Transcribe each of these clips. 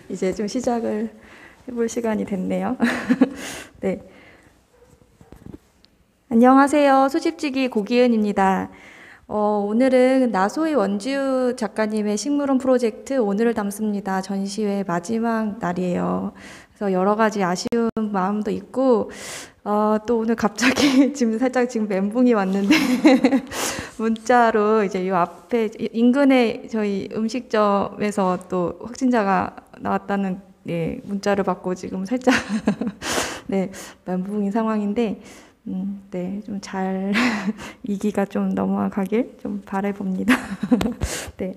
이제 좀 시작을 해볼 시간이 됐네요. 네. 안녕하세요. 수집지기 고기은입니다. 오늘은 나소희 원지우 작가님의 식물원 프로젝트 오늘을 담습니다 전시회 마지막 날이에요. 그래서 여러 가지 아쉬운 마음도 있고, 또 오늘 갑자기 지금 살짝 멘붕이 왔는데, 문자로 이제 이 앞에 인근에 저희 음식점에서 또 확진자가 나왔다는 문자를 받고 지금 살짝 멘붕인 상황인데, 네, 좀 잘 이 기가 좀 넘어가길 좀 바라봅니다. 네.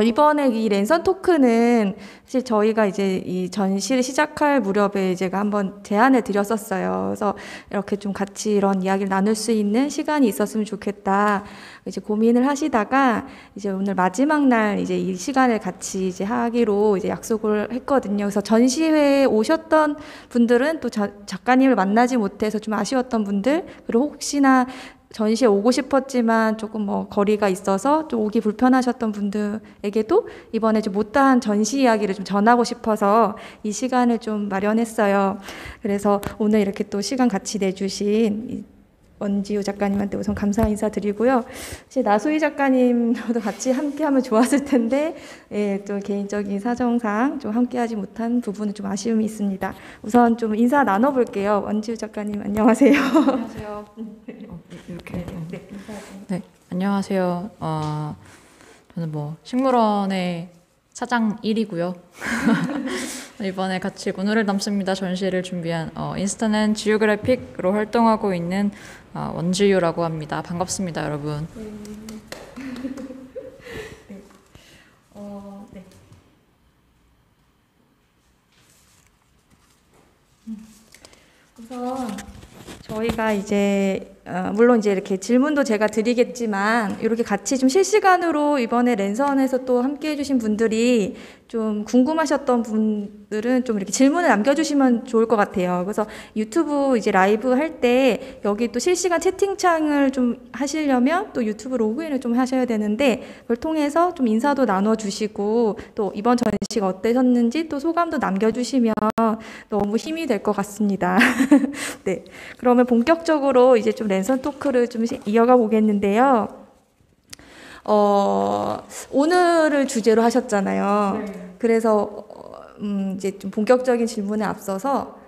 이번에 이 랜선 토크는 사실 저희가 이제 이 전시를 시작할 무렵에 제가 한번 제안을 드렸었어요. 그래서 이렇게 좀 같이 이런 이야기를 나눌 수 있는 시간이 있었으면 좋겠다. 이제 고민을 하시다가 이제 오늘 마지막 날 이제 이 시간을 같이 이제 하기로 이제 약속을 했거든요. 그래서 전시회에 오셨던 분들은 또 작가님을 만나지 못해서 좀 아쉬웠던 분들, 그리고 혹시나 전시에 오고 싶었지만 조금 거리가 있어서 좀 오기 불편하셨던 분들에게도 이번에 좀 못다한 전시 이야기를 좀 전하고 싶어서 이 시간을 좀 마련했어요. 그래서 오늘 이렇게 또 시간 같이 내주신 원지우 작가님한테 우선 감사 인사드리고요. 사실 나소희 작가님도 같이 함께하면 좋았을 텐데, 또 개인적인 사정상 좀 함께하지 못한 부분은 좀 아쉬움이 있습니다. 우선 좀 인사 나눠볼게요. 원지우 작가님 안녕하세요. 안녕하세요. 이렇게. 네, 안녕하세요. 저는 식물원의 사장 1이고요. 이번에 같이 오늘을 담습니다 전시를 준비한 인스턴 지오그래픽으로 활동하고 있는 원지유라고 합니다. 반갑습니다, 여러분. 네. 우선 저희가 이제 물론 이제 이렇게 질문도 제가 드리겠지만 이렇게 같이 좀 실시간으로 이번에 랜선에서 또 함께 해주신 분들이 좀 궁금하셨던 분들은 좀 이렇게 질문을 남겨주시면 좋을 것 같아요. 그래서 유튜브 이제 라이브 할 때 여기 또 실시간 채팅창을 좀 하시려면 또 유튜브 로그인을 좀 하셔야 되는데, 그걸 통해서 좀 인사도 나눠주시고 또 이번 전시가 어떠셨는지 또 소감도 남겨주시면 너무 힘이 될 것 같습니다. 네, 그러면 본격적으로 이제 좀 랜선 토크를 좀 이어가 보겠는데요. 오늘을 주제로 하셨잖아요. 네. 그래서 이제 좀 본격적인 질문에 앞서서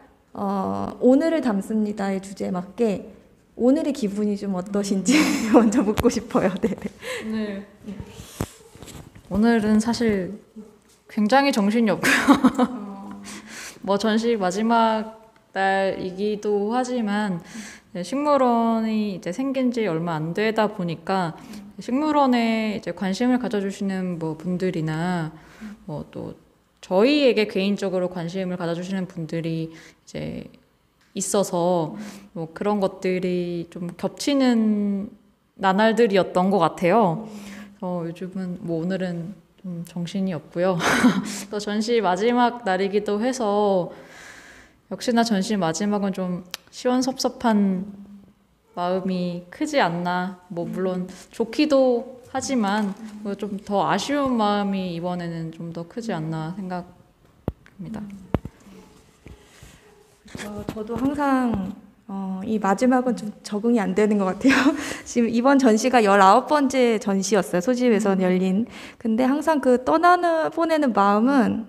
오늘을 담습니다의 주제에 맞게 오늘의 기분이 좀 어떠신지 먼저 묻고 싶어요. 네네. 오늘은 사실 굉장히 정신이 없고요. 전시 마지막 날이기도 하지만 식물원이 이제 생긴 지 얼마 안 되다 보니까 식물원에 이제 관심을 가져주시는 분들이나 또 저희에게 개인적으로 관심을 가져주시는 분들이 이제 있어서 그런 것들이 좀 겹치는 나날들이었던 것 같아요. 요즘은 오늘은 좀 정신이 없고요. 또 전시 마지막 날이기도 해서 역시나 전시 마지막은 좀 시원섭섭한 마음이 크지 않나. 물론 좋기도 하지만 좀 더 아쉬운 마음이 이번에는 좀 더 크지 않나 생각합니다. 저도 항상 이 마지막은 좀 적응이 안 되는 것 같아요. 지금 이번 전시가 19번째 전시였어요. 소집에서 열린. 근데 항상 그 보내는 마음은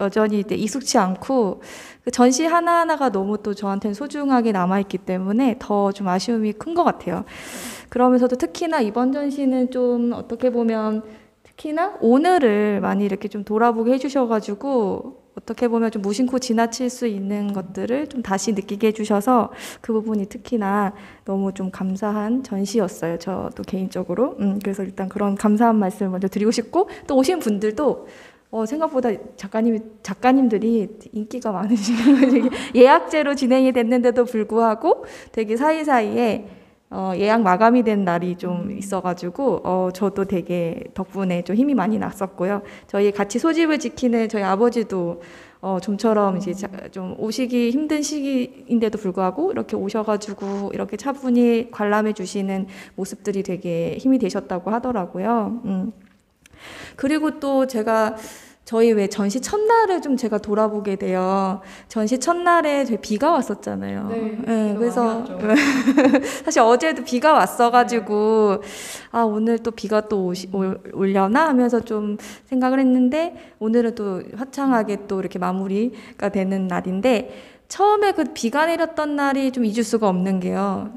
여전히 익숙치 않고, 그 전시 하나하나가 너무 또 저한테는 소중하게 남아있기 때문에 더 좀 아쉬움이 큰 것 같아요. 그러면서도 특히나 이번 전시는 좀 어떻게 보면 특히나 오늘을 많이 이렇게 좀 돌아보게 해주셔가지고 어떻게 보면 좀 무심코 지나칠 수 있는 것들을 좀 다시 느끼게 해주셔서 그 부분이 특히나 너무 좀 감사한 전시였어요. 저도 개인적으로. 그래서 일단 그런 감사한 말씀을 먼저 드리고 싶고, 또 오신 분들도 생각보다 작가님들이 인기가 많으시는 거예요. 예약제로 진행이 됐는데도 불구하고 되게 사이사이에 예약 마감이 된 날이 좀 있어가지고 저도 되게 덕분에 좀 힘이 많이 났었고요. 저희 같이 소집을 지키는 저희 아버지도 좀처럼 이제 좀 오시기 힘든 시기인데도 불구하고 이렇게 오셔가지고 이렇게 차분히 관람해 주시는 모습들이 되게 힘이 되셨다고 하더라고요. 그리고 또 제가 저희 왜 전시 첫날을 좀 제가 돌아보게 돼요. 전시 첫날에 저희 비가 왔었잖아요. 네, 그래서 사실 어제도 비가 왔어가지고 아 오늘 또 비가 또 오려나 하면서 좀 생각을 했는데 오늘은 또 화창하게 또 이렇게 마무리가 되는 날인데 처음에 그 비가 내렸던 날이 좀 잊을 수가 없는 게요.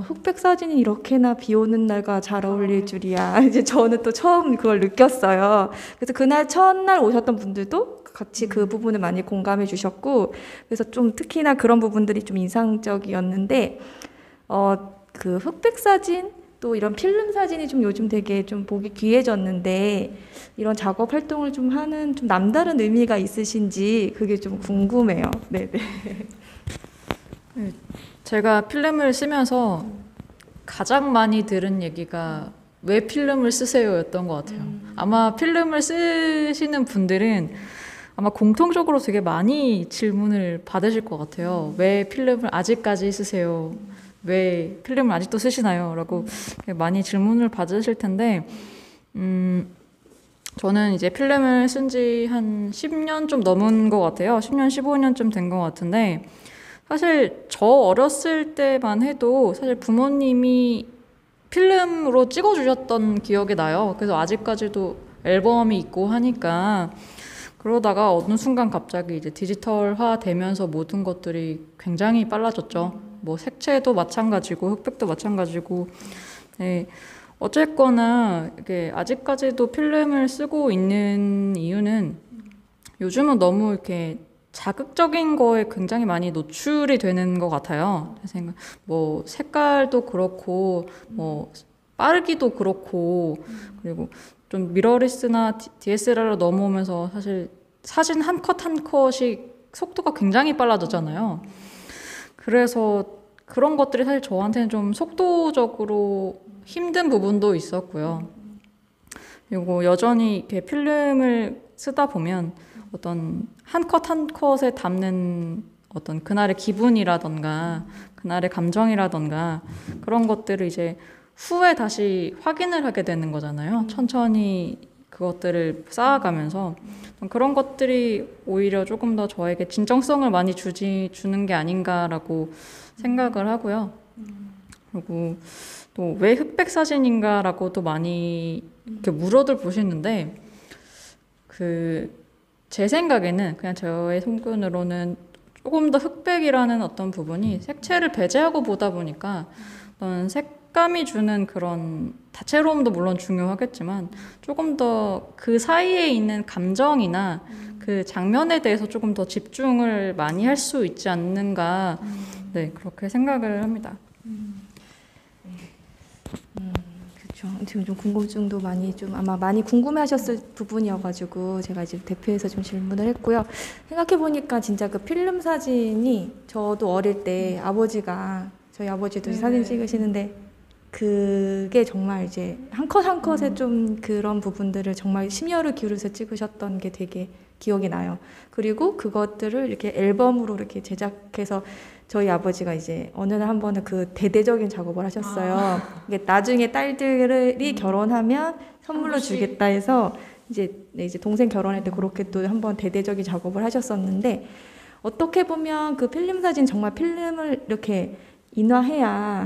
흑백 사진이 이렇게나 비 오는 날과 잘 어울릴 줄이야. 이제 저는 또 처음 그걸 느꼈어요. 그래서 그날 첫날 오셨던 분들도 같이 그 부분을 많이 공감해 주셨고, 그래서 좀 특히나 그런 부분들이 좀 인상적이었는데, 그 흑백 사진, 또 이런 필름 사진이 좀 요즘 되게 좀 보기 귀해졌는데, 이런 작업 활동을 좀 하는 좀 남다른 의미가 있으신지 그게 좀 궁금해요. 네네. 제가 필름을 쓰면서 가장 많이 들은 얘기가 왜 필름을 쓰세요였던 것 같아요. 아마 필름을 쓰시는 분들은 아마 공통적으로 되게 많이 질문을 받으실 것 같아요. 왜 필름을 아직까지 쓰세요? 왜 필름을 아직도 쓰시나요? 라고 많이 질문을 받으실 텐데 저는 이제 필름을 쓴 지 한 10년 좀 넘은 것 같아요. 10년, 15년쯤 된 것 같은데 사실 저 어렸을 때만 해도 사실 부모님이 필름으로 찍어주셨던 기억이 나요. 그래서 아직까지도 앨범이 있고 하니까 그러다가 어느 순간 갑자기 이제 디지털화 되면서 모든 것들이 굉장히 빨라졌죠. 뭐 색채도 마찬가지고 흑백도 마찬가지고 네. 어쨌거나 이게 아직까지도 필름을 쓰고 있는 이유는 요즘은 너무 이렇게 자극적인 거에 굉장히 많이 노출이 되는 것 같아요. 뭐 색깔도 그렇고 뭐 빠르기도 그렇고 그리고 좀 미러리스나 DSLR로 넘어오면서 사실 사진 한 컷 한 컷이 속도가 굉장히 빨라졌잖아요. 그래서 그런 것들이 사실 저한테는 좀 속도적으로 힘든 부분도 있었고요. 그리고 여전히 이렇게 필름을 쓰다 보면 어떤 한 컷 한 컷에 담는 어떤 그날의 기분이라던가 그날의 감정이라던가 그런 것들을 이제 후에 다시 확인을 하게 되는 거잖아요. 천천히 그것들을 쌓아가면서 그런 것들이 오히려 조금 더 저에게 진정성을 많이 주는 게 아닌가라고 생각을 하고요. 그리고 또 왜 흑백 사진인가라고 또 많이 이렇게 물어들 보시는데 제 생각에는 그냥 저의 손근으로는 조금 더 흑백이라는 어떤 부분이 색채를 배제하고 보다 보니까 어떤 색감이 주는 그런 다채로움도 물론 중요하겠지만 조금 더 그 사이에 있는 감정이나 그 장면에 대해서 조금 더 집중을 많이 할 수 있지 않는가 네 그렇게 생각을 합니다. 그렇죠. 지금 좀 궁금증도 많이 좀 아마 많이 궁금해하셨을 부분이어가지고 제가 이제 대표해서 좀 질문을 했고요. 생각해 보니까 진짜 그 필름 사진이 저도 어릴 때 아버지가 저희 아버지도 사진 찍으시는데 그게 정말 이제 한 컷 한 컷에 좀 그런 부분들을 정말 심혈을 기울여서 찍으셨던 게 되게 기억이 나요. 그리고 그것들을 이렇게 앨범으로 이렇게 제작해서 저희 아버지가 이제 어느 날 한 번은 그 대대적인 작업을 하셨어요. 이게 나중에 딸들이 결혼하면 선물로 주겠다 해서 이제 동생 결혼할 때 그렇게 또 한번 대대적인 작업을 하셨었는데 어떻게 보면 그 필름 사진 정말 필름을 이렇게 인화해야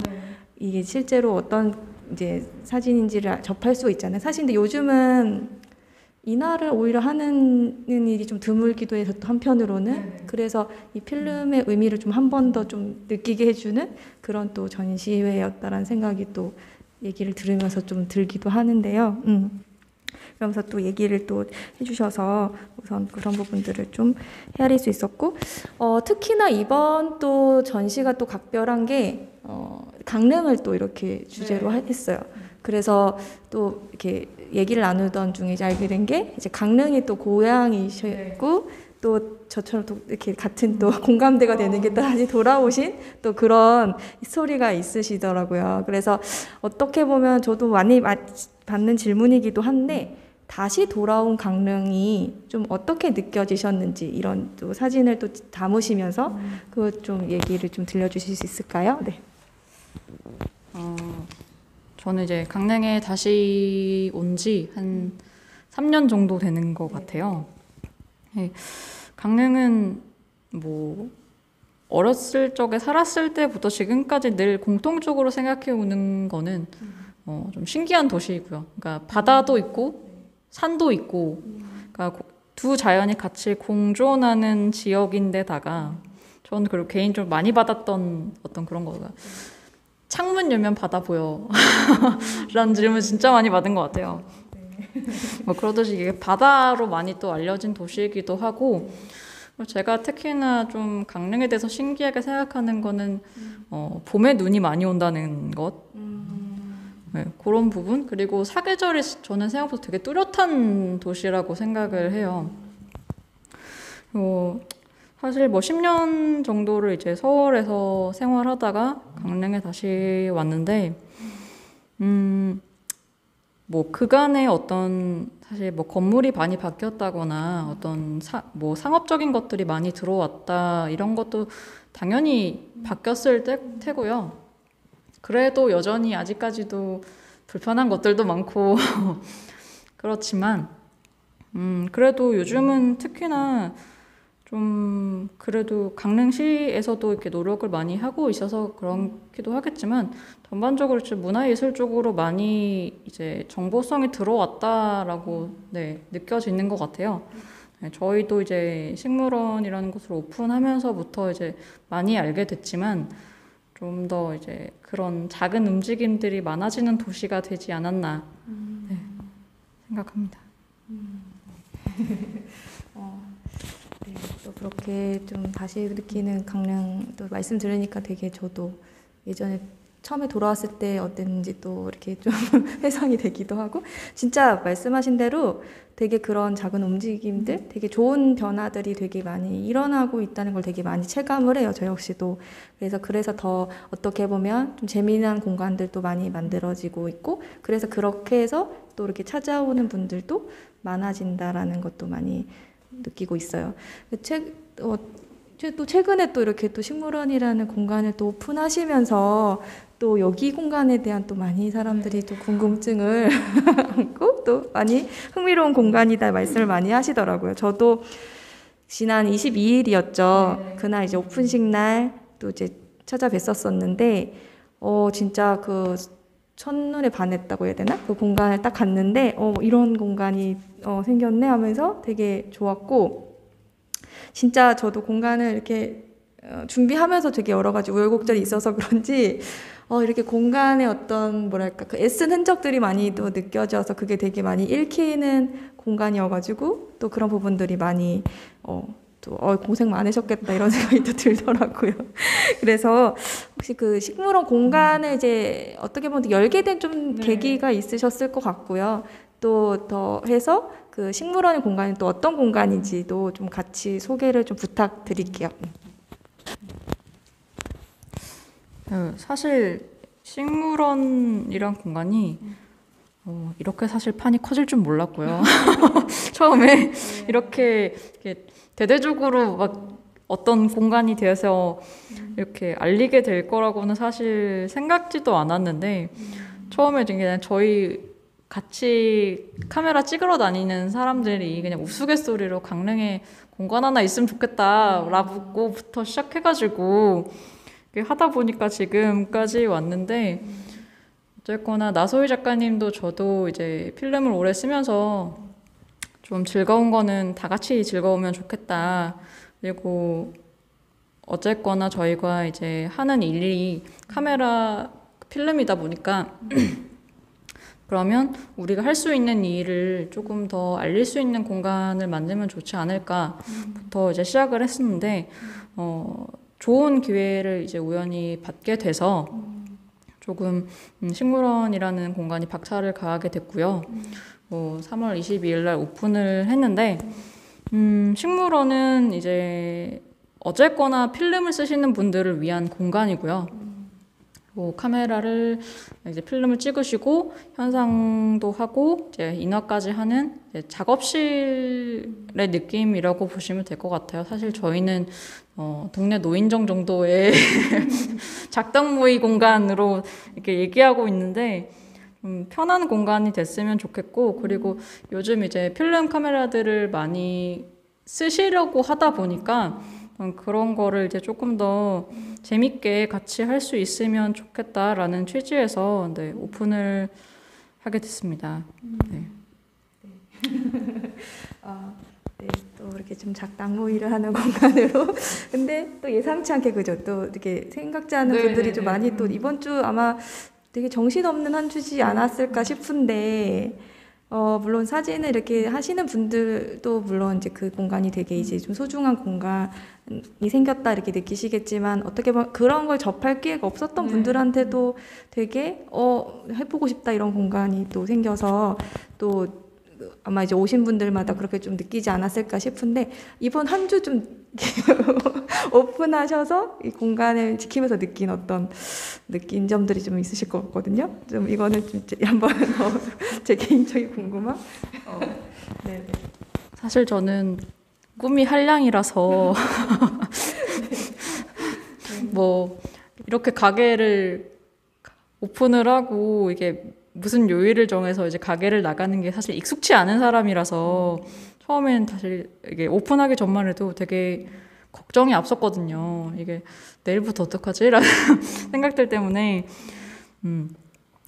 이게 실제로 어떤 이제 사진인지를 접할 수 있잖아요. 사실 근데 요즘은 인화를 오히려 하는 일이 좀 드물기도 해서 또 한편으로는 그래서 이 필름의 의미를 좀 한 번 더 좀 느끼게 해주는 그런 또 전시회였다라는 생각이 또 얘기를 들으면서 좀 들기도 하는데요. 그러면서 또 얘기를 또 해주셔서 우선 그런 부분들을 좀 헤아릴 수 있었고 특히나 이번 또 전시가 또 각별한 게 강릉을 또 이렇게 주제로 했어요. 그래서 또 이렇게 얘기를 나누던 중에 이제 알게 된 게 이제 강릉이 또 고향이셨고 또 저처럼 또 이렇게 같은 또 공감대가 되는 게 또 다시 돌아오신 또 그런 스토리가 있으시더라고요. 그래서 어떻게 보면 저도 많이 받는 질문이기도 한데 다시 돌아온 강릉이 좀 어떻게 느껴지셨는지 이런 또 사진을 또 담으시면서 그거 좀 얘기를 좀 들려주실 수 있을까요? 네. 저는 이제 강릉에 다시 온 지 한 3년 정도 되는 것 같아요. 네, 강릉은 뭐 어렸을 적에 살았을 때부터 지금까지 늘 공통적으로 생각해 오는 거는 좀 신기한 도시이고요. 그러니까 바다도 있고 산도 있고, 그러니까 두 자연이 같이 공존하는 지역인데다가 저는 그리고 개인적으로 많이 받았던 어떤 그런 거가 창문 열면 바다 보여 라는 질문 진짜 많이 받은 것 같아요. 뭐 그러듯이 이게 바다로 많이 또 알려진 도시이기도 하고, 제가 특히나 좀 강릉에 대해서 신기하게 생각하는 거는 봄에 눈이 많이 온다는 것, 네, 그런 부분. 그리고 사계절이 저는 생각보다 되게 뚜렷한 도시라고 생각을 해요. 사실 뭐 10년 정도를 이제 서울에서 생활하다가 강릉에 다시 왔는데, 뭐 그간에 어떤 사실 뭐 건물이 많이 바뀌었다거나 어떤 뭐 상업적인 것들이 많이 들어왔다 이런 것도 당연히 바뀌었을 테고요. 그래도 여전히 아직까지도 불편한 것들도 많고 그렇지만 그래도 요즘은 특히나 좀 그래도 강릉시에서도 이렇게 노력을 많이 하고 있어서 그렇기도 하겠지만 전반적으로 좀 문화예술 쪽으로 많이 이제 정보성이 들어왔다라고 네, 느껴지는 것 같아요. 네, 저희도 이제 식물원이라는 곳을 오픈하면서부터 이제 많이 알게 됐지만 좀 더 이제 그런 작은 움직임들이 많아지는 도시가 되지 않았나 네, 생각합니다. 네, 또 그렇게 좀 다시 느끼는 강릉 또 말씀 들으니까 되게 저도 예전에 처음에 돌아왔을 때 어땠는지 또 이렇게 좀 회상이 되기도 하고 진짜 말씀하신 대로 되게 그런 작은 움직임들 되게 좋은 변화들이 되게 많이 일어나고 있다는 걸 되게 많이 체감을 해요. 저 역시도. 그래서 더 어떻게 보면 좀 재미난 공간들도 많이 만들어지고 있고 그래서 그렇게 해서 또 이렇게 찾아오는 분들도 많아진다라는 것도 많이 느끼고 있어요. 또 최근에 또 이렇게 또 식물원이라는 공간을 또 오픈하시면서 또 여기 공간에 대한 또 많이 사람들이 또 궁금증을 안고 또 많이 흥미로운 공간이다 말씀을 많이 하시더라고요. 저도 지난 22일이었죠. 그날 이제 오픈식 날 또 이제 찾아뵀었었는데 진짜 그 첫눈에 반했다고 해야 되나? 그 공간을 딱 갔는데 이런 공간이 생겼네 하면서 되게 좋았고 진짜 저도 공간을 이렇게 준비하면서 되게 여러 가지 우여곡절이 있어서 그런지 이렇게 공간의 어떤 뭐랄까 그 애쓴 흔적들이 많이 또 느껴져서 그게 되게 많이 읽히는 공간이어가지고 또 그런 부분들이 많이 또 고생 많으셨겠다 이런 생각이 또 들더라고요. 그래서 혹시 그 식물원 공간을 이제 어떻게 보면 열게 된 좀 계기가 있으셨을 것 같고요. 또 더 해서 그 식물원의 공간이 또 어떤 공간인지도 좀 같이 소개를 좀 부탁드릴게요. 사실 식물원이란 공간이 이렇게 사실 판이 커질 줄 몰랐고요. 처음에 이렇게 대대적으로 막 어떤 공간이 되어서 이렇게 알리게 될 거라고는 사실 생각지도 않았는데 처음에 그냥 저희 같이 카메라 찍으러 다니는 사람들이 그냥 우스갯소리로 강릉에 공간 하나 있으면 좋겠다라고부터 시작해가지고 하다 보니까 지금까지 왔는데 어쨌거나 나소희 작가님도 저도 이제 필름을 오래 쓰면서 좀 즐거운 거는 다 같이 즐거우면 좋겠다. 그리고 어쨌거나 저희가 이제 하는 일이 카메라 필름이다 보니까 그러면 우리가 할 수 있는 일을 조금 더 알릴 수 있는 공간을 만들면 좋지 않을까부터 이제 시작을 했었는데 좋은 기회를 이제 우연히 받게 돼서 조금 식물원이라는 공간이 박차를 가하게 됐고요. 3월 22일 날 오픈을 했는데 식물원은 이제 어쨌거나 필름을 쓰시는 분들을 위한 공간이고요. 카메라를 이제 필름을 찍으시고 현상도 하고 이제 인화까지 하는 이제 작업실의 느낌이라고 보시면 될 것 같아요. 사실 저희는 동네 노인정 정도의 작당 모의 공간으로 이렇게 얘기하고 있는데 좀 편한 공간이 됐으면 좋겠고, 그리고 요즘 이제 필름 카메라들을 많이 쓰시려고 하다 보니까 그런 거를 이제 조금 더 재밌게 같이 할 수 있으면 좋겠다라는 취지에서 네, 오픈을 하게 됐습니다. 네. 네, 또 이렇게 좀 작당 모의를 하는 공간으로. 근데 또 예상치 않게 그죠? 또 이렇게 생각지 않은 네, 분들이 네, 좀 네. 많이 또 이번 주 아마 되게 정신없는 한 주지 않았을까 싶은데, 물론 사진을 이렇게 하시는 분들도 물론 이제 그 공간이 되게 이제 좀 소중한 공간이 생겼다 이렇게 느끼시겠지만, 어떻게 보면 그런 걸 접할 기회가 없었던 분들한테도 되게 해보고 싶다 이런 공간이 또 생겨서 또 아마 이제 오신 분들마다 그렇게 좀 느끼지 않았을까 싶은데, 이번 한 주 좀 오픈하셔서 이 공간을 지키면서 느낀 점들이 좀 있으실 것 같거든요. 좀 이거는 좀 한번 제 개인적인 궁금함. 네, 네. 사실 저는 꿈이 한량이라서 뭐 이렇게 가게를 오픈을 하고 이게 무슨 요일을 정해서 이제 가게를 나가는 게 사실 익숙치 않은 사람이라서 처음엔 사실 이게 오픈하기 전만 해도 되게 걱정이 앞섰거든요. 이게 내일부터 어떡하지? 라는 생각들 때문에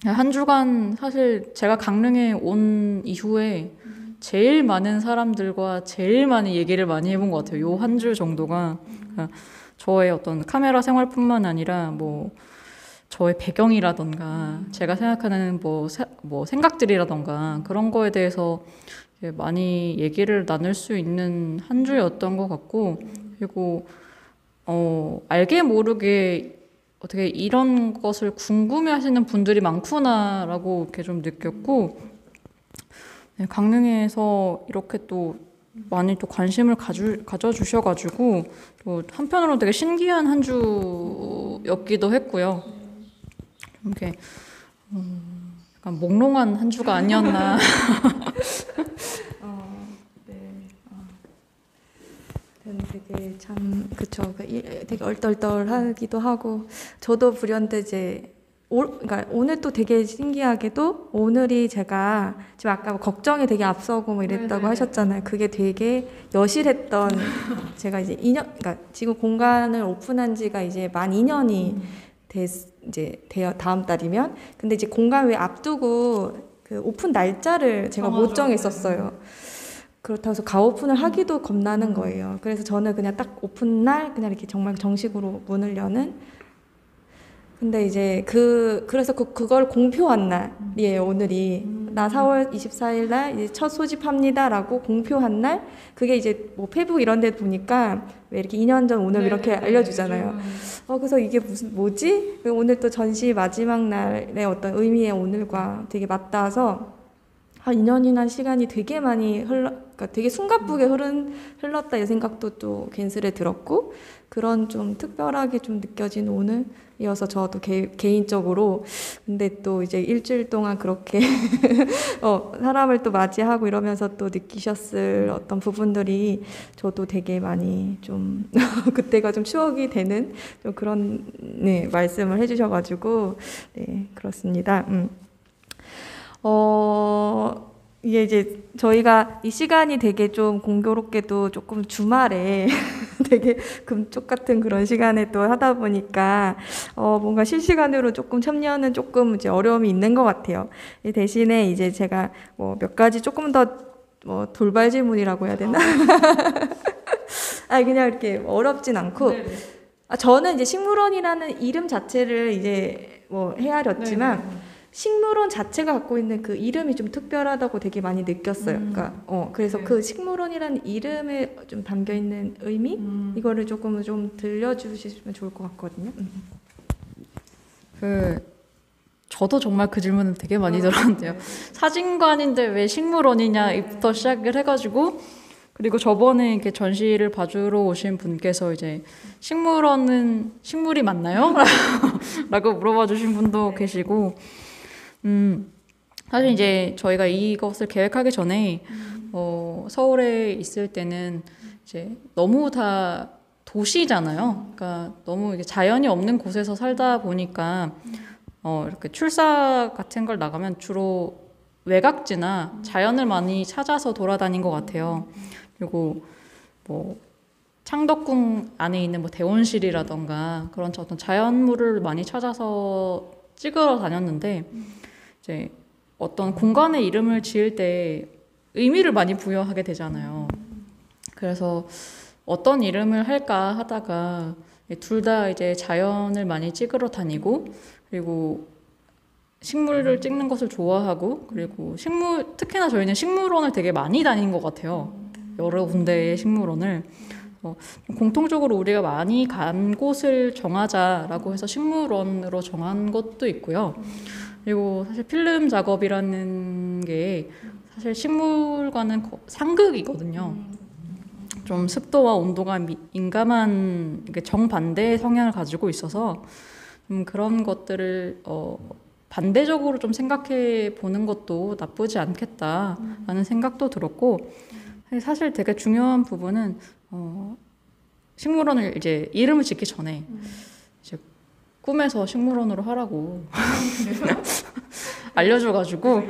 한 주간 사실 제가 강릉에 온 이후에 제일 많은 사람들과 제일 많은 얘기를 많이 해본 것 같아요. 요 한 주 정도가 그러니까 저의 어떤 카메라 생활뿐만 아니라 뭐 저의 배경이라던가 제가 생각하는 뭐 생각들이라던가 그런 거에 대해서 많이 얘기를 나눌 수 있는 한 주였던 것 같고, 그리고 알게 모르게 어떻게 이런 것을 궁금해하시는 분들이 많구나라고 이렇게 좀 느꼈고, 네, 강릉에서 이렇게 또 많이 또 관심을 가져주셔가지고 또 한편으로 되게 신기한 한 주였기도 했고요. 이렇게 약간 몽롱한 한 주가 아니었나. 네. 되게 참 그쵸. 되게 얼떨떨하기도 하고, 저도 불현듯 이제 그러니까 오늘 또 되게 신기하게도 오늘이 제가 지금 아까 걱정이 되게 앞서고 뭐 이랬다고 하셨잖아요. 그게 되게 여실했던 제가 이제 2년, 그러니까 지금 공간을 오픈한 지가 이제 만 2년이 이제 다음 달이면, 근데 이제 공간 왜 앞두고 그 오픈 날짜를 제가 못 정했었어요. 그렇다고 해서 가오픈을 하기도 겁나는 거예요. 그래서 저는 그냥 딱 오픈 날 그냥 이렇게 정말 정식으로 문을 여는. 근데 이제 그래서 그걸 공표한 날이에요, 오늘이. 나 4월 24일 날 이제 첫 소집합니다라고 공표한 날. 그게 이제 뭐 페북 이런 데 보니까 왜 이렇게 2년 전 오늘 이렇게 알려주잖아요. 그래서 이게 뭐지? 오늘 또 전시 마지막 날의 어떤 의미의 오늘과 되게 맞닿아서 한 2년이나 시간이 되게 많이 그러니까 되게 숨가쁘게 흘렀다 이 생각도 또 괜스레 들었고, 그런 좀 특별하게 좀 느껴진 오늘이어서 저도 개인적으로. 근데 또 이제 일주일 동안 그렇게 사람을 또 맞이하고 이러면서 또 느끼셨을 어떤 부분들이 저도 되게 많이 좀 그때가 좀 추억이 되는 좀 그런 네, 말씀을 해주셔가지고 네, 그렇습니다. 이게 이제 저희가 이 시간이 되게 좀 공교롭게도 조금 주말에 되게 금쪽 같은 그런 시간에 또 하다 보니까 뭔가 실시간으로 조금 참여는 조금 이제 어려움이 있는 것 같아요. 대신에 이제 제가 뭐 몇 가지 조금 더 뭐 돌발 질문이라고 해야 되나? 아니 그냥 이렇게 어렵진 않고, 저는 이제 식물원이라는 이름 자체를 이제 뭐 헤아렸지만 식물원 자체가 갖고 있는 그 이름이 좀 특별하다고 되게 많이 느꼈어요. 그러니까 그래서 그 식물원이라는 이름에 좀 담겨 있는 의미 이거를 조금 좀 들려주시면 좋을 것 같거든요. 저도 정말 그 질문을 되게 많이 들었는데요. 사진관인데 왜 식물원이냐부터 시작을 해가지고, 그리고 저번에 이렇게 전시를 봐주러 오신 분께서 이제 식물원은 식물이 맞나요? 라고 물어봐 주신 분도 계시고, 사실 이제 저희가 이것을 계획하기 전에 서울에 있을 때는 이제 너무 다 도시잖아요. 그러니까 너무 이게 자연이 없는 곳에서 살다 보니까 이렇게 출사 같은 걸 나가면 주로 외곽지나 자연을 많이 찾아서 돌아다닌 것 같아요. 그리고 뭐 창덕궁 안에 있는 뭐 대원실이라던가 그런 어떤 자연물을 많이 찾아서 찍으러 다녔는데 이제 어떤 공간의 이름을 지을 때 의미를 많이 부여하게 되잖아요. 그래서 어떤 이름을 할까 하다가 둘 다 이제 자연을 많이 찍으러 다니고 그리고 식물을 찍는 것을 좋아하고 그리고 특히나 저희는 식물원을 되게 많이 다닌 것 같아요. 여러 군데의 식물원을. 공통적으로 우리가 많이 간 곳을 정하자라고 해서 식물원으로 정한 것도 있고요. 그리고 사실 필름 작업이라는 게 사실 식물과는 상극이거든요. 좀 습도와 온도가 민감한 정반대의 성향을 가지고 있어서 그런 것들을 반대적으로 좀 생각해 보는 것도 나쁘지 않겠다라는 생각도 들었고 사실 되게 중요한 부분은 식물원을 이제 이름을 짓기 전에 이제 꿈에서 식물원으로 하라고 알려줘가지고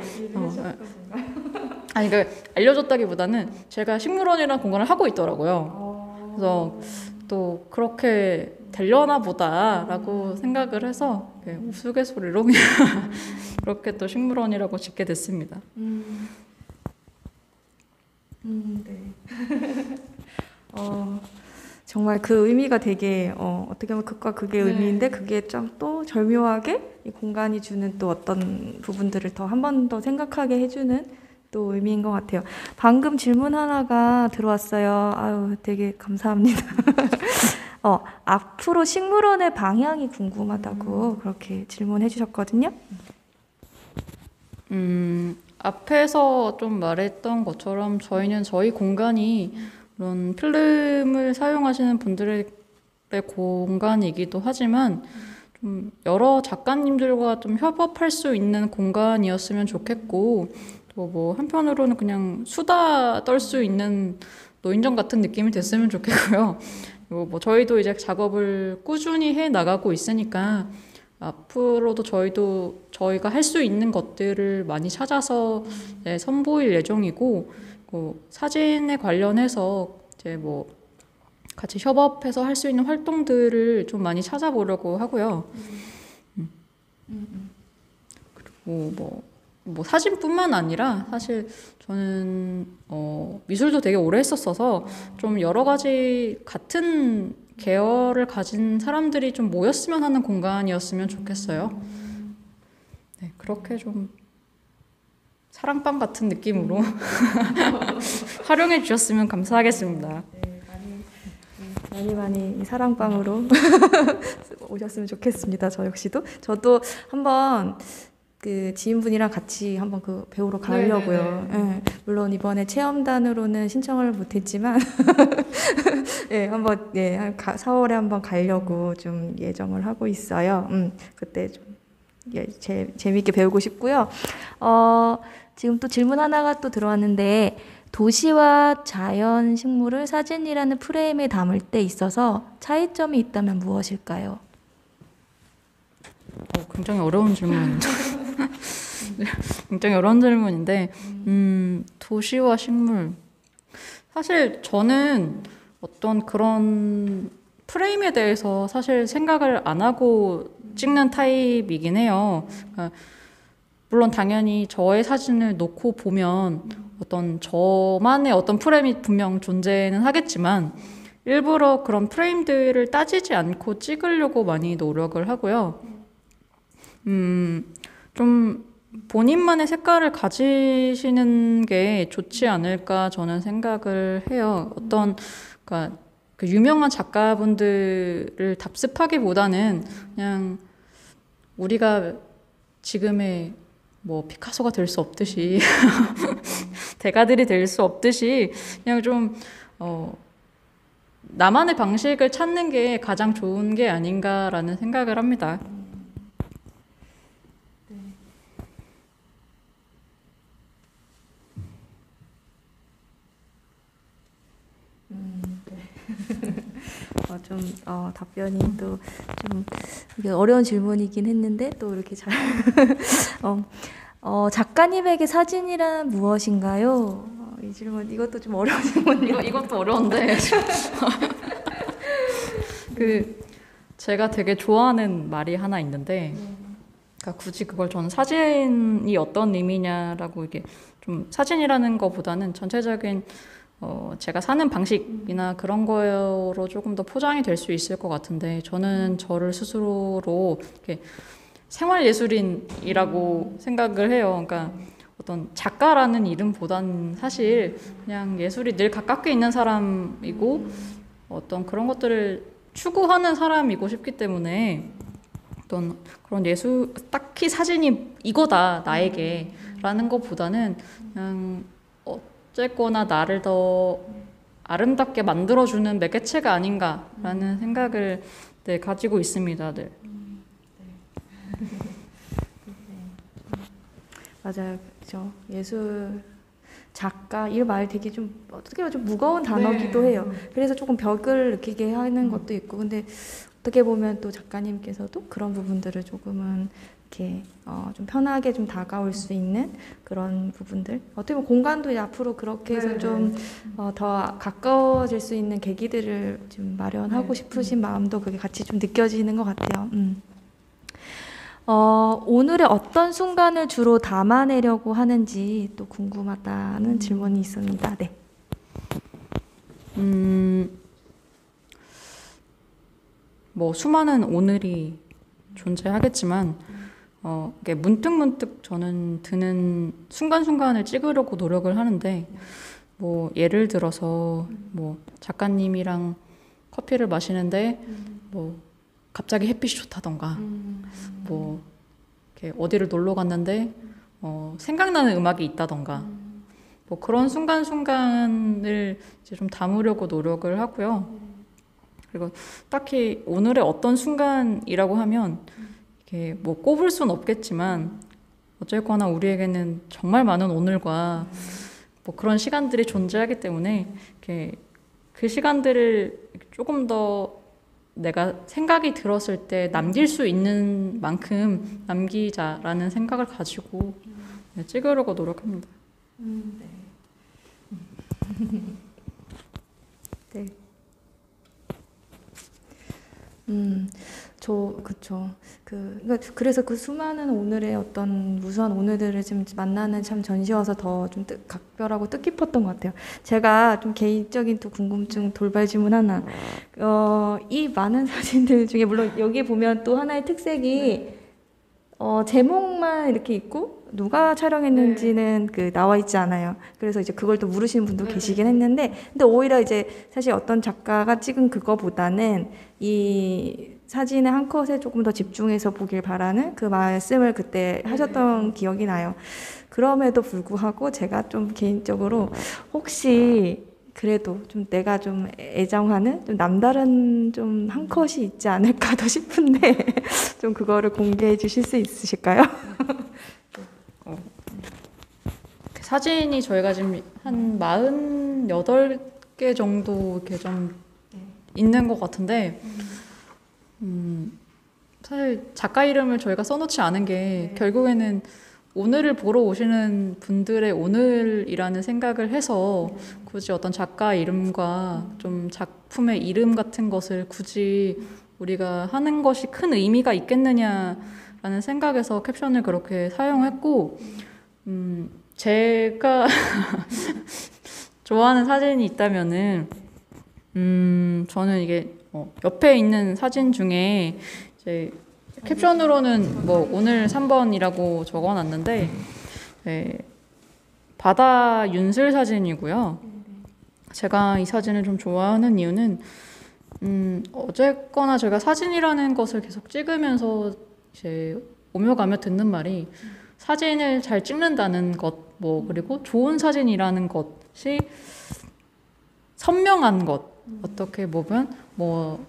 아니 그 알려줬다기보다는 제가 식물원이라는 공간을 하고 있더라고요. 그래서 또 그렇게 되려나 보다라고 생각을 해서 우스갯소리로 그냥 그렇게 또 식물원이라고 짓게 됐습니다. 네. 정말 그 의미가 되게 어떻게 보면 극과 극의 의미인데 그게 좀 또 절묘하게 이 공간이 주는 또 어떤 부분들을 더 한 번 더 생각하게 해주는 또 의미인 것 같아요. 방금 질문 하나가 들어왔어요. 아유, 되게 감사합니다. 앞으로 식물원의 방향이 궁금하다고 그렇게 질문해 주셨거든요. 앞에서 좀 말했던 것처럼 저희는 저희 공간이 그런 필름을 사용하시는 분들의 공간이기도 하지만 좀 여러 작가님들과 좀 협업할 수 있는 공간이었으면 좋겠고 또 뭐 한편으로는 그냥 수다 떨 수 있는 노인정 같은 느낌이 됐으면 좋겠고요. 그리고 뭐 저희도 이제 작업을 꾸준히 해 나가고 있으니까 앞으로도 저희가 할 수 있는 것들을 많이 찾아서 선보일 예정이고 사진에 관련해서 이제 뭐 같이 협업해서 할 수 있는 활동들을 좀 많이 찾아보려고 하고요. 그리고 뭐 사진뿐만 아니라 사실 저는 미술도 되게 오래 했었어서 좀 여러 가지 같은 계열을 가진 사람들이 좀 모였으면 하는 공간이었으면 좋겠어요. 네, 그렇게 좀 사랑방 같은 느낌으로 활용해 주셨으면 감사하겠습니다. 네, 많이 이 사랑방으로 오셨으면 좋겠습니다. 저 역시도. 저도 한번 그 지인분이랑 같이 한번 그 배우러 가려고요. 네, 물론 이번에 체험단으로는 신청을 못했지만 한번 4월에 한번 가려고 좀 예정을 하고 있어요. 그때 좀 재미있게 배우고 싶고요. 지금 또 질문 하나가 또 들어왔는데 도시와 자연 식물을 사진이라는 프레임에 담을 때 있어서 차이점이 있다면 무엇일까요? 굉장히 어려운 질문입니다. 굉장히 어려운 질문인데 도시와 식물 사실 저는 어떤 그런 프레임에 대해서 사실 생각을 안 하고 찍는 타입이긴 해요. 그러니까 물론 당연히 저의 사진을 놓고 보면 어떤 저만의 어떤 프레임이 분명 존재는 하겠지만 일부러 그런 프레임들을 따지지 않고 찍으려고 많이 노력을 하고요. 좀 본인만의 색깔을 가지시는 게 좋지 않을까 저는 생각을 해요. 그러니까 그 유명한 작가분들을 답습하기보다는 그냥 우리가 지금의 뭐 피카소가 될 수 없듯이 대가들이 될 수 없듯이 그냥 좀 나만의 방식을 찾는 게 가장 좋은 게 아닌가라는 생각을 합니다. 좀 답변이 또 좀 이게 어려운 질문이긴 했는데 또 이렇게 잘 작가님에게 사진이란 무엇인가요? 이 질문 이것도 좀 어려운 질문이에요. 이것도 어려운데 제가 되게 좋아하는 말이 하나 있는데, 그러니까 굳이 그걸 저는 사진이 어떤 의미냐라고 이게 좀 사진이라는 거보다는 전체적인 제가 사는 방식이나 그런 거로 조금 더 포장이 될 수 있을 것 같은데, 저는 저를 스스로로 이렇게 생활예술인이라고 생각을 해요. 그러니까 어떤 작가라는 이름보다는 사실 그냥 예술이 늘 가깝게 있는 사람이고 어떤 그런 것들을 추구하는 사람이고 싶기 때문에 어떤 그런 예술, 딱히 사진이 이거다 나에게 라는 것보다는 그냥 어쨌거나 나를 더 아름답게 만들어주는 매개체가 아닌가라는 생각을 가지고 있습니다. 네. 맞아요, 그죠. 예술 작가 이 말 되게 좀 어떻게 보면 좀 무거운 단어기도 해요. 그래서 조금 벽을 느끼게 하는 것도 있고, 근데 어떻게 보면 또 작가님께서도 그런 부분들을 조금은 이렇게 좀 편하게 좀 다가올 수 있는 그런 부분들. 어떻게 보면 공간도 이제 앞으로 그렇게 해서 좀 더 가까워질 수 있는 계기들을 좀 마련하고 싶으신 마음도 그게 같이 좀 느껴지는 것 같아요. 오늘의 어떤 순간을 주로 담아내려고 하는지 또 궁금하다는 질문이 있습니다. 네. 뭐 수많은 오늘이 존재하겠지만 이게 문득문득 저는 드는 순간순간을 찍으려고 노력을 하는데, 뭐 예를 들어서 뭐 작가님이랑 커피를 마시는데 뭐 갑자기 햇빛이 좋다던가, 뭐 이렇게 어디를 놀러 갔는데 생각나는 음악이 있다던가, 뭐 그런 순간순간을 이제 좀 담으려고 노력을 하고요. 그리고 딱히 오늘의 어떤 순간이라고 하면 이렇게 뭐 꼽을 순 없겠지만 어쨌거나 우리에게는 정말 많은 오늘과 뭐 그런 시간들이 존재하기 때문에 이렇게 그 시간들을 조금 더 내가 생각이 들었을 때 남길 수 있는 만큼 남기자라는 생각을 가지고 찍으려고 노력합니다. 네. 네. 그쵸. 그래서 그 수많은 오늘의 어떤 무수한 오늘들을 지금 만나는 참 전시여서 더 좀 각별하고 뜻깊었던 것 같아요. 제가 좀 개인적인 또 궁금증 돌발 질문 하나. 이 많은 사진들 중에 물론 여기 보면 또 하나의 특색이 제목만 이렇게 있고 누가 촬영했는지는 나와 있지 않아요. 그래서 이제 그걸 또 물으시는 분도 계시긴 했는데, 근데 오히려 이제 사실 어떤 작가가 찍은 그거보다는 이 사진의 한 컷에 조금 더 집중해서 보길 바라는 그 말씀을 그때 하셨던 기억이 나요. 그럼에도 불구하고 제가 좀 개인적으로 혹시 그래도 좀 내가 좀 애정하는 좀 남다른 좀 한 컷이 있지 않을까도 싶은데 좀 그거를 공개해 주실 수 있으실까요? 사진이 저희가 지금 한 48개 정도 이렇게 좀 있는 것 같은데, 사실 작가 이름을 저희가 써놓지 않은 게 결국에는 오늘을 보러 오시는 분들의 오늘이라는 생각을 해서 굳이 어떤 작가 이름과 좀 작품의 이름 같은 것을 굳이 우리가 하는 것이 큰 의미가 있겠느냐라는 생각에서 캡션을 그렇게 사용했고, 제가 좋아하는 사진이 있다면은 저는 이게 옆에 있는 사진 중에 이제 캡션으로는 뭐 오늘 3번이라고 적어놨는데, 바다 윤슬 사진이고요. 제가 이 사진을 좀 좋아하는 이유는 어쨌거나 제가 사진이라는 것을 계속 찍으면서 이제 오며 가며 듣는 말이, 사진을 잘 찍는다는 것, 뭐 그리고 좋은 사진이라는 것이 선명한 것, 어떻게 보면 뭐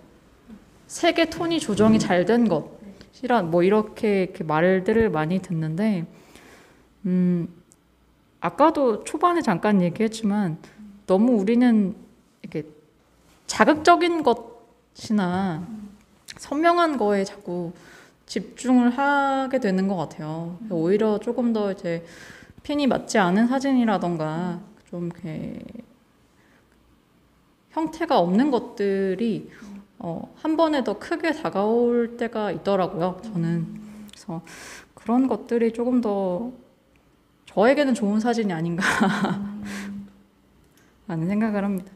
색의 톤이 조정이 잘 된 것이라 뭐 이렇게 말들을 많이 듣는데, 아까도 초반에 잠깐 얘기했지만 너무 우리는 이렇게 자극적인 것 선명한 거에 자꾸 집중을 하게 되는 것 같아요. 오히려 조금 더 이제 핀이 맞지 않은 사진이라던가 좀 이렇게 형태가 없는 것들이 한 번에 더 크게 다가올 때가 있더라고요. 저는 그래서 그런 것들이 조금 더 저에게는 좋은 사진이 아닌가 라는 생각을 합니다.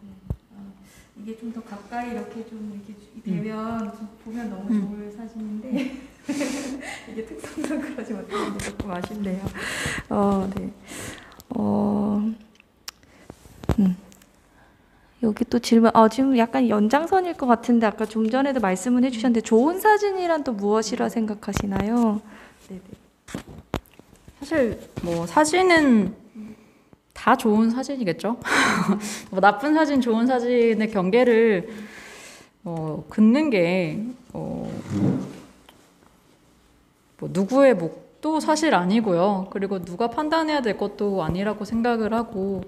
이게 좀 더 가까이 이렇게 좀 이렇게 되면 좀 보면 너무 좋을 사진인데 이게 특성상 그러지 못하는데 조금 아쉽네요. 네. 여기 또 질문, 지금 약간 연장선일 것 같은데 아까 좀 전에도 말씀을 해주셨는데 좋은 사진이란 또 무엇이라 생각하시나요? 네네. 사실 뭐 사진은 다 좋은 사진이겠죠. 뭐 나쁜 사진, 좋은 사진의 경계를 긋는 게 뭐 누구의 몫도 사실 아니고요. 그리고 누가 판단해야 될 것도 아니라고 생각을 하고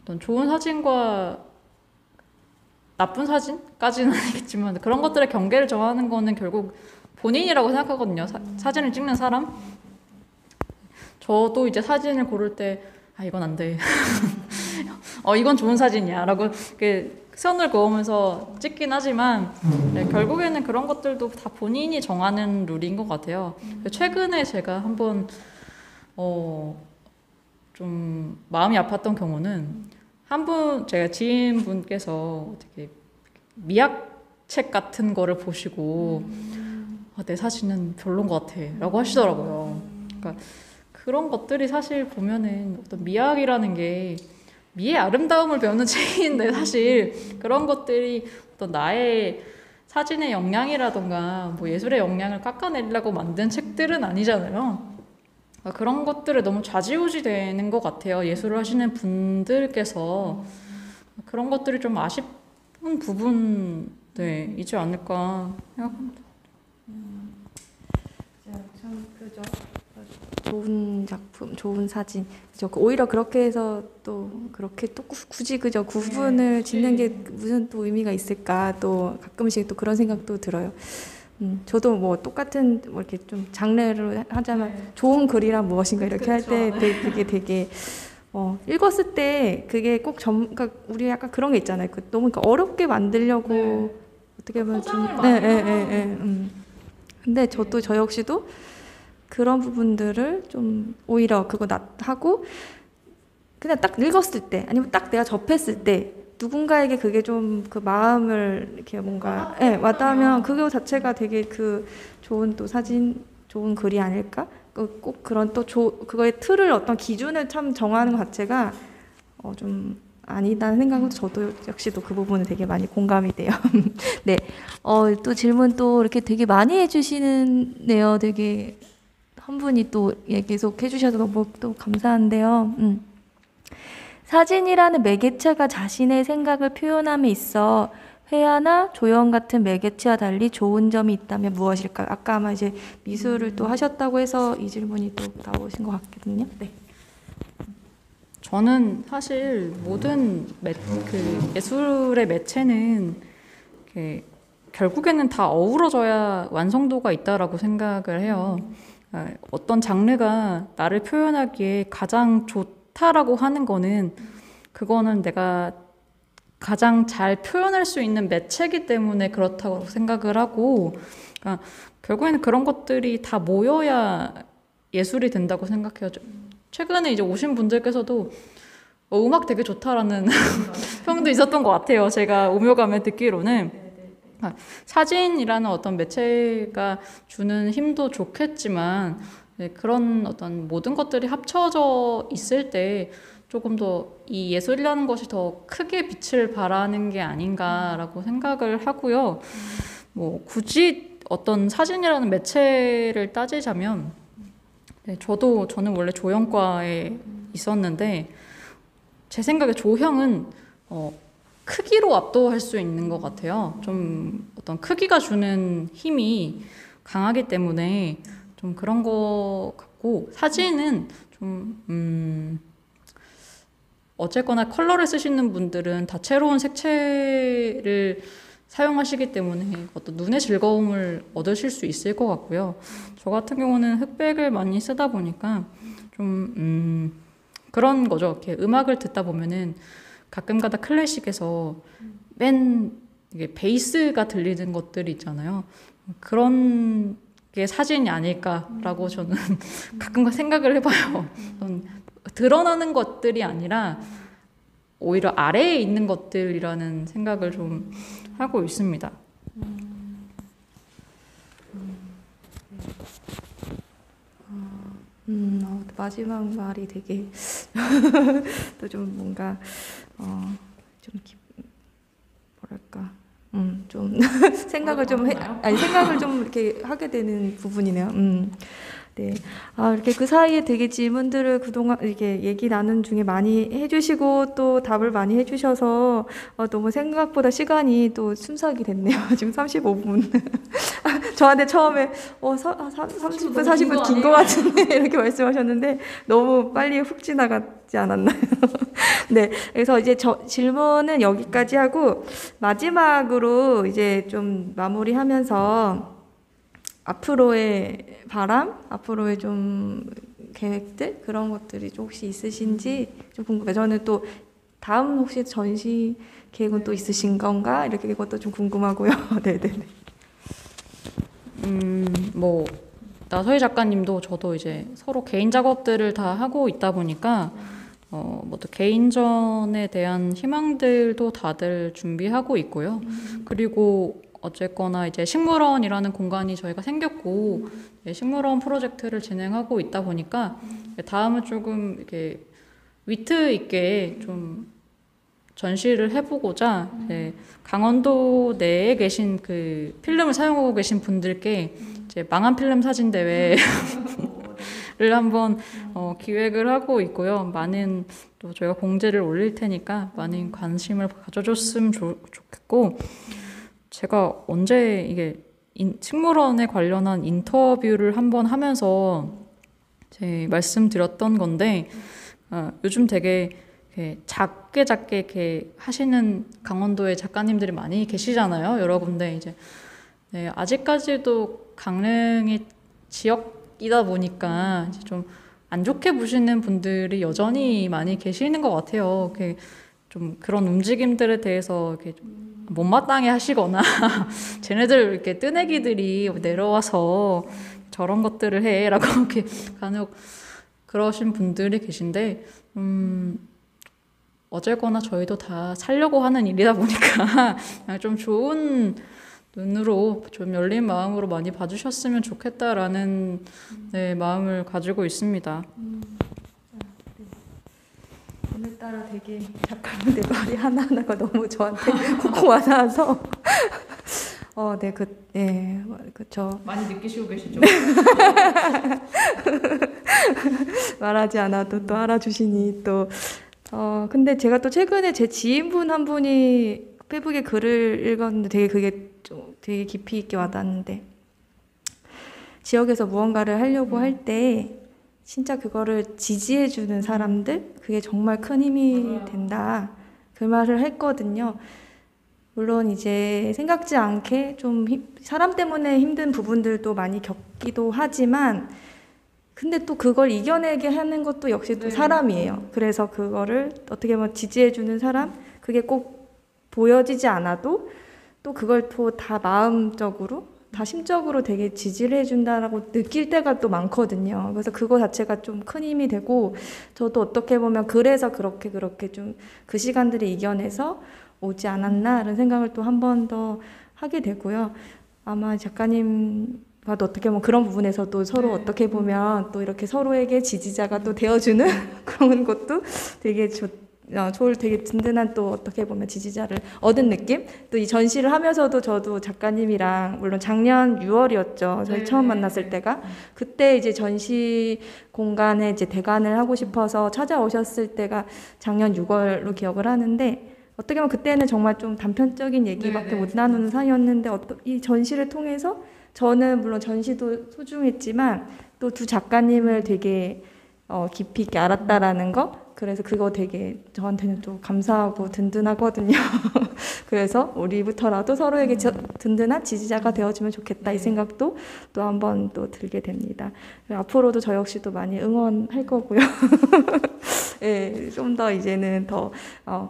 어떤 좋은 사진과 나쁜 사진까지는 아니겠지만 그런 것들의 경계를 정하는 거는 결국 본인이라고 생각하거든요. 사진을 찍는 사람. 저도 이제 사진을 고를 때 이건 안 돼. 이건 좋은 사진이야 라고 이렇게 선을 그으면서 찍긴 하지만 네, 결국에는 그런 것들도 다 본인이 정하는 룰인 것 같아요. 최근에 제가 한번 좀 마음이 아팠던 경우는 제가 지인분께서 되게 미학책 같은 거를 보시고 내 사진은 별론 것 같아 라고 하시더라고요. 그러니까 그런 것들이 사실 보면은 어떤 미학이라는 게 미의 아름다움을 배우는 책인데 사실 그런 것들이 어떤 나의 사진의 역량이라던가 뭐 예술의 역량을 깎아내리려고 만든 책들은 아니잖아요. 그러니까 그런 것들에 너무 좌지우지 되는 것 같아요. 예술을 하시는 분들께서 그런 것들이 좀 아쉽은 부분이지 않을까 생각합니다. 참 그죠. 좋은 작품, 좋은 사진. 그죠. 오히려 그렇게 해서 또 그렇게 또 굳이 그저 구분을 짓는 게 무슨 또 의미가 있을까? 또 가끔씩 또 그런 생각도 들어요. 저도 뭐 똑같은 뭐 이렇게 좀 장르로 하자면 좋은 글이란 무엇인가 이렇게 할 때 그게 되게 읽었을 때 그게 꼭 그러니까 우리 약간 그런 게 있잖아요. 너무 그러니까 어렵게 만들려고 어떻게 보면 좀 근데 저 역시도 그런 부분들을 좀 오히려 그거 하고 그냥 딱 읽었을 때 아니면 딱 내가 접했을 때 누군가에게 그게 좀 그 마음을 이렇게 뭔가 와닿으면 그거 자체가 되게 그 좋은 또 사진 좋은 글이 아닐까? 꼭 그런 또 그거의 틀을 어떤 기준을 참 정하는 것 자체가 좀 아니다는 생각은 저도 역시도 그 부분에 되게 많이 공감이 돼요. 네. 또 질문 또 이렇게 되게 많이 해주시네요. 되게 한 분이 또 계속 해주셔서 너무 또 감사한데요. 사진이라는 매개체가 자신의 생각을 표현함에 있어 회화나 조형 같은 매개체와 달리 좋은 점이 있다면 무엇일까요? 아까 아마 이제 미술을 또 하셨다고 해서 이 질문이 또 나오신 것 같거든요. 네. 저는 사실 모든 예술의 매체는 결국에는 다 어우러져야 완성도가 있다라고 생각을 해요. 어떤 장르가 나를 표현하기에 가장 좋다라고 하는 거는 그거는 내가 가장 잘 표현할 수 있는 매체이기 때문에 그렇다고 생각을 하고 그러니까 결국에는 그런 것들이 다 모여야 예술이 된다고 생각해요. 최근에 이제 오신 분들께서도 음악 되게 좋다라는 평도 있었던 것 같아요. 제가 오묘감에 듣기로는. 사진이라는 어떤 매체가 주는 힘도 좋겠지만 그런 어떤 모든 것들이 합쳐져 있을 때 조금 더 이 예술이라는 것이 더 크게 빛을 발하는 게 아닌가라고 생각을 하고요. 뭐 굳이 어떤 사진이라는 매체를 따지자면 저는 원래 조형과에 있었는데 제 생각에 조형은 크기로 압도할 수 있는 것 같아요. 좀 어떤 크기가 주는 힘이 강하기 때문에 좀 그런 것 같고 사진은 좀 어쨌거나 컬러를 쓰시는 분들은 다채로운 색채를 사용하시기 때문에 어떤 눈의 즐거움을 얻으실 수 있을 것 같고요. 저 같은 경우는 흑백을 많이 쓰다 보니까 좀 그런 거죠. 이렇게 음악을 듣다 보면은 가끔가다 클래식에서 맨 이게 베이스가 들리는 것들이 있잖아요. 그런 게 사진이 아닐까라고 저는 가끔가 생각을 해봐요. 드러나는 것들이 아니라 오히려 아래에 있는 것들이라는 생각을 좀 하고 있습니다. 마지막 말이 되게 또 좀 뭔가 좀 뭐랄까 좀 생각을 좀 생각을 좀 이렇게 하게 되는 부분이네요. 네. 이렇게 그 사이에 되게 질문들을 그동안 이렇게 얘기 나눈 중에 많이 해주시고 또 답을 많이 해주셔서 너무 생각보다 시간이 또 순삭이 됐네요. 지금 35분. 저한테 처음에 30분, 40분 긴 거 같은데 이렇게 말씀하셨는데 너무 빨리 훅 지나갔지 않았나요? 네. 그래서 이제 질문은 여기까지 하고 마지막으로 이제 좀 마무리하면서 앞으로의 바람, 앞으로의 좀 계획들 그런 것들이 좀 혹시 있으신지 좀 궁금해요. 저는 또 다음 혹시 전시 계획은 또 있으신 건가 이렇게 그것도 좀 궁금하고요. 네네네. 뭐 나서희 작가님도 저도 이제 서로 개인 작업들을 다 하고 있다 보니까 뭐 또 개인전에 대한 희망들도 다들 준비하고 있고요. 그리고 어쨌거나 이제 식물원이라는 공간이 저희가 생겼고 식물원 프로젝트를 진행하고 있다 보니까 다음은 조금 이렇게 위트 있게 좀 전시를 해보고자 강원도 내에 계신 그 필름을 사용하고 계신 분들께 이제 망한 필름 사진 대회를 한번 기획을 하고 있고요. 많은 또 저희가 공지를 올릴 테니까 많은 관심을 가져줬으면 좋겠고. 제가 언제 이게 식물원에 관련한 인터뷰를 한번 하면서 말씀드렸던 건데 요즘 되게 작게 이렇게 하시는 강원도의 작가님들이 많이 계시잖아요. 여러 군데 이제 아직까지도 강릉이 지역이다 보니까 좀 안 좋게 보시는 분들이 여전히 많이 계시는 것 같아요. 좀 그런 움직임들에 대해서 이렇게 좀 못마땅해 하시거나 쟤네들 이렇게 뜨내기들이 내려와서 저런 것들을 해라고 이렇게 간혹 그러신 분들이 계신데 어쨌거나 저희도 다 살려고 하는 일이다 보니까 그냥 좀 좋은 눈으로 좀 열린 마음으로 많이 봐주셨으면 좋겠다라는 마음을 가지고 있습니다. 오늘따라 되게 작가님들 말이 하나하나가 너무 저한테 콕콕 와닿아서 그쵸. 많이 느끼시고 계시죠? 말하지 않아도 또 알아주시니 또 근데 제가 또 최근에 제 지인분 한 분이 페북에 글을 읽었는데 되게 그게 좀 되게 깊이 있게 와닿는데 지역에서 무언가를 하려고 할 때 진짜 그거를 지지해주는 사람들 그게 정말 큰 힘이 된다 그 말을 했거든요. 물론 이제 생각지 않게 좀 사람 때문에 힘든 부분들도 많이 겪기도 하지만 근데 또 그걸 이겨내게 하는 것도 역시 또 사람이에요. 그래서 그거를 어떻게 보면 지지해주는 사람 그게 꼭 보여지지 않아도 또 그걸 또 다 마음적으로 다 심적으로 되게 지지를 해준다라고 느낄 때가 또 많거든요. 그래서 그거 자체가 좀 큰 힘이 되고 저도 어떻게 보면 그래서 그렇게 좀 그 시간들을 이겨내서 오지 않았나라는 생각을 또 한 번 더 하게 되고요. 아마 작가님과도 어떻게 보면 그런 부분에서도 서로 어떻게 보면 또 이렇게 서로에게 지지자가 또 되어주는 그런 것도 되게 되게 든든한 또 어떻게 보면 지지자를 얻은 느낌? 또 이 전시를 하면서도 저도 작가님이랑 물론 작년 6월이었죠. 저희 처음 만났을 때가. 그때 이제 전시 공간에 이제 대관을 하고 싶어서 찾아오셨을 때가 작년 6월로 기억을 하는데 어떻게 보면 그때는 정말 좀 단편적인 얘기밖에 못 나누는 사이였는데 이 전시를 통해서 저는 물론 전시도 소중했지만 또 두 작가님을 되게 깊이 있게 알았다라는 거 그래서 그거 되게 저한테는 또 감사하고 든든하거든요. 그래서 우리부터라도 서로에게 든든한 지지자가 되어주면 좋겠다 이 생각도 또 한 번 또 들게 됩니다. 앞으로도 저 역시도 많이 응원할 거고요. 예, 좀 더 이제는 더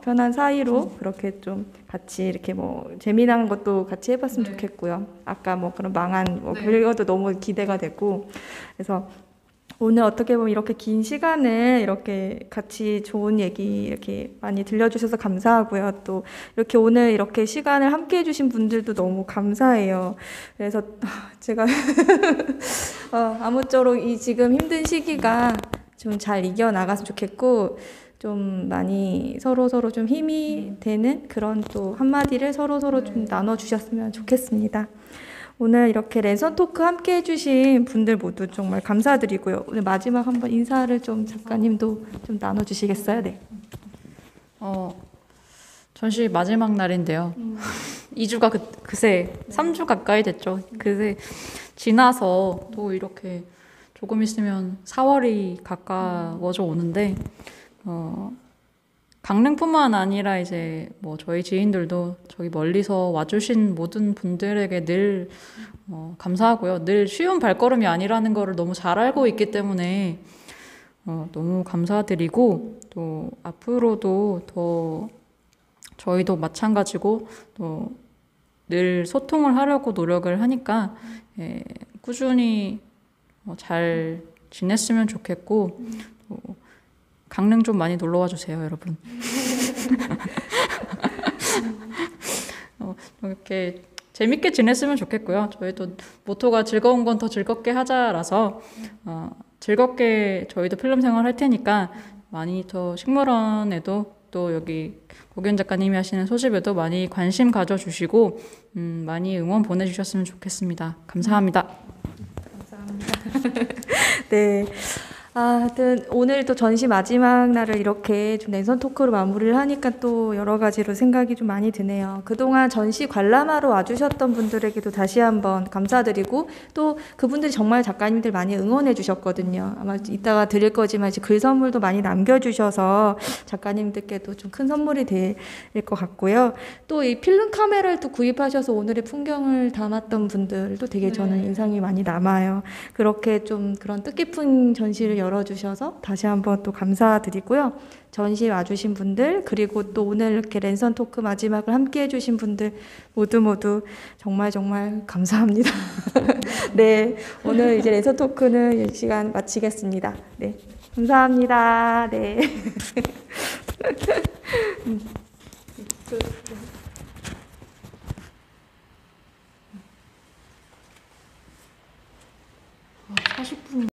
편한 사이로 그렇게 좀 같이 이렇게 뭐 재미난 것도 같이 해봤으면 좋겠고요. 아까 뭐 그런 망한 뭐 그런 것도 너무 기대가 됐고 그래서 오늘 어떻게 보면 이렇게 긴 시간을 이렇게 같이 좋은 얘기 이렇게 많이 들려주셔서 감사하고요. 또 이렇게 오늘 이렇게 시간을 함께 해주신 분들도 너무 감사해요. 그래서 제가 아무쪼록 이 지금 힘든 시기가 좀 잘 이겨나갔으면 좋겠고 좀 많이 서로 좀 힘이 되는 그런 또 한마디를 서로 좀 나눠주셨으면 좋겠습니다. 오늘 이렇게 랜선 토크 함께 해주신 분들 모두 정말 감사드리고요. 오늘 마지막 한번 인사를 좀 작가님도 좀 나눠주시겠어요? 네. 전시 마지막 날인데요. 2주가 그새 3주 가까이 됐죠. 그새 지나서 또 이렇게 조금 있으면 4월이 가까워져 오는데 강릉뿐만 아니라 이제 뭐 저희 지인들도 저기 멀리서 와주신 모든 분들에게 늘 감사하고요. 늘 쉬운 발걸음이 아니라는 거를 너무 잘 알고 있기 때문에 너무 감사드리고 또 앞으로도 더 저희도 마찬가지고 또 늘 소통을 하려고 노력을 하니까 꾸준히 잘 지냈으면 좋겠고 또 강릉 좀 많이 놀러 와 주세요, 여러분. 이렇게 재밌게 지냈으면 좋겠고요. 저희도 모토가 즐거운 건 더 즐겁게 하자라서 즐겁게 저희도 필름 생활 할 테니까 많이 더 식물원에도 또 여기 고기현 작가님이 하시는 소집에도 많이 관심 가져주시고 많이 응원 보내주셨으면 좋겠습니다. 감사합니다. 네. 하여튼 오늘도 전시 마지막 날을 이렇게 좀 랜선 토크로 마무리를 하니까 또 여러 가지로 생각이 좀 많이 드네요. 그동안 전시 관람하러 와주셨던 분들에게도 다시 한번 감사드리고 또 그분들이 정말 작가님들 많이 응원해 주셨거든요. 아마 이따가 드릴 거지만 이제 글 선물도 많이 남겨주셔서 작가님들께도 좀 큰 선물이 될 것 같고요. 또 이 필름 카메라를 또 구입하셔서 오늘의 풍경을 담았던 분들도 되게 저는 인상이 많이 남아요. 그렇게 좀 그런 뜻깊은 전시를 열어주셔서 다시 한번 또 감사드리고요. 전시 와주신 분들 그리고 또 오늘 이렇게 랜선 토크 마지막을 함께 해주신 분들 모두 정말 감사합니다. 네, 오늘 이제 랜선 토크는 이 시간 마치겠습니다. 네, 감사합니다. 네.